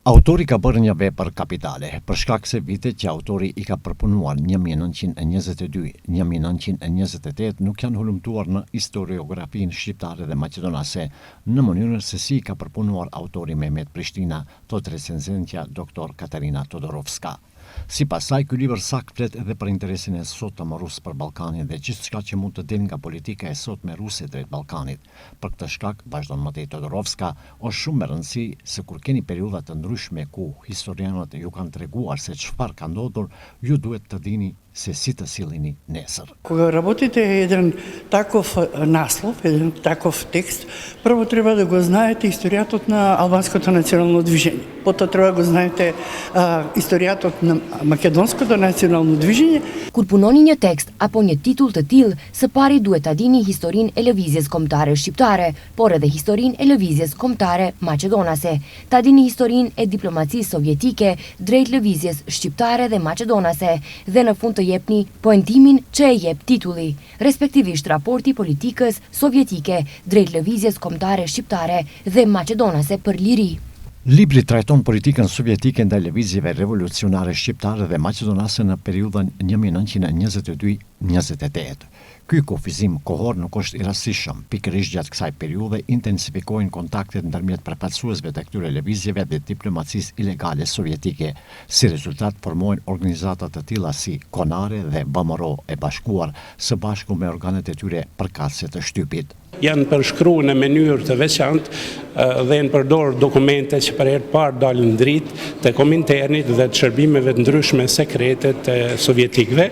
Autori ka bërë një vepër kapitale, për shkak se vitet që autori i ka përpunuar 1922-1928 nuk janë hulumtuar në historiografinë shqiptare dhe maqedonase në mënyrën se si ka përpunuar autori Mehmet Prishtina, thot recenzentja Dr. Katarina Todorovska. Sipas saj, ky libër sakt flet edhe për interesin e sotëm rus për Ballkanin dhe gjithçka që mund të del nga politika e sotme ruse drejt Ballkanit. Për këtë shkak, vazhdon mëtej Todorovska, është shumë e rëndësishme se kur keni periudha të ndryshme ku historianët ju kanë treguar se çfarë ka ndodhur, ju duhet të dini se si të silleni nesër. Кога работите еден таков наслов, еден таков текст, прво треба да го знаете историјатот на албанското национално движење. Потоа треба да го знаете историјатот на македонското национално движење. Kur punoni një tekst apo një titull të tillë, së pari duhet ta dini historinë e lëvizjes kombëtare shqiptare, por edhe historinë e lëvizjes kombëtare maqedonase. Ta dini historinë e diplomacisë sovjetike drejt lëvizjes shqiptare dhe maqedonase dhe në fund të jepni pointimin që e jep titulli, respektivisht raporti politikës sovjetike drejt lëvizjes kombëtare shqiptare dhe maqedonase për liri. Libri trajton politikën sovjetike ndaj lëvizjeve revolucionare shqiptare dhe maqedonase në periudhën 1922-28. Ky kufizim kohor nuk është i rastishëm, pikërisht gjatë kësaj periudhe intensifikohen kontaktet ndërmjet përfaqësuesve të këtyre lëvizjeve dhe diplomacisë ilegale sovjetike. Si rezultat formohen organizata të tilla si Konare dhe BMRO e bashkuar së bashku me organet e tyre përkatëse të shtypit. Janë përshkruar në mënyrë të veçantë dhe janë përdorur dokumente që për herë të parë dalën dritë të Kominternit dhe të shërbimeve të ndryshme sekrete të sovjetikëve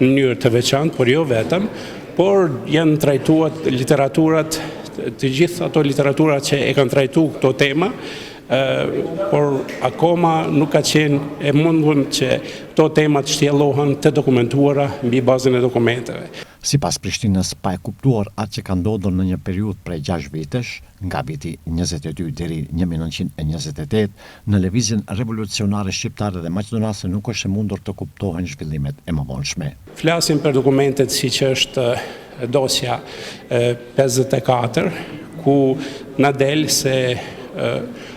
në mënyrë të veçantë, por jo vetëm, por janë trajtuar literaturat, të gjithë ato literaturat që e kanë trajtuar këto tema, por akoma nuk ka qenë e mundur që këto temat shtjellohen të dokumentuara mbi bazën e dokumenteve. Sipas Prishtinës, pa e kuptuar atë që ka ndodhur në një periudhë prej 6 vitesh, nga viti 22 deri 1928, në lëvizjen revolucionare shqiptare dhe maqedonase nuk është e mundur të kuptohen zhvillimet e mëvonshme. Flasim për dokumentet siç është dosja 54, ku na del se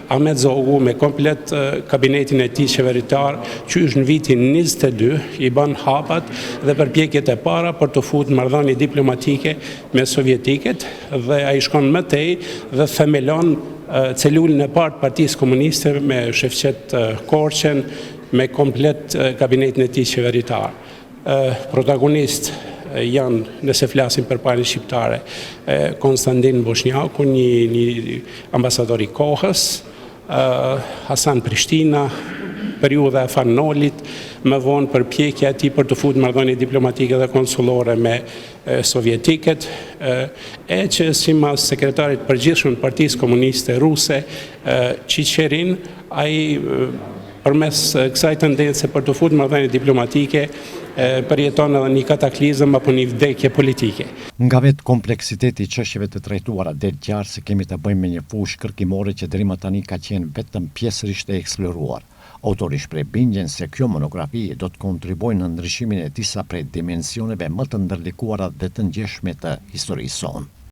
Ahmet Zogu me komplet kabinetin e tij qeveritar qysh në vitin 22 i ban hapat dhe përpjekjet e para për të futur marrëdhënie diplomatike me sovjetikët dhe ai shkon më tej dhe themelon celulën e parë të Partisë Komuniste me Shefqet Korçen me komplet kabinetin e tij qeveritar. Protagonist janë, nëse flasim për palën shqiptare, Konstantin Boshnjaku, një ambasador i kohës, Hasan Prishtina, periudha e Fanolit, më vonë përpjekja e tij për të futur marrëdhënie diplomatike dhe konsullore me sovjetikët, e që sipas sekretarit përgjithshëm të Partisë Komuniste Ruse, Çiçerin, ai përmes kësaj tendence për të futur marrëdhënie diplomatike përjeton edhe një kataklizëm apo një vdekje politike. Nga vetë kompleksiteti i çështjeve të trajtuara del qartë se kemi të bëjmë me një fushë kërkimore që deri më tani ka qenë vetëm pjesërisht e eksploruar. Autori shpreh bindjen se kjo monografi do të kontribuojë në ndryshimin e disa prej dimensioneve më të ndërlikuara dhe të ngjeshme të historisë sonë.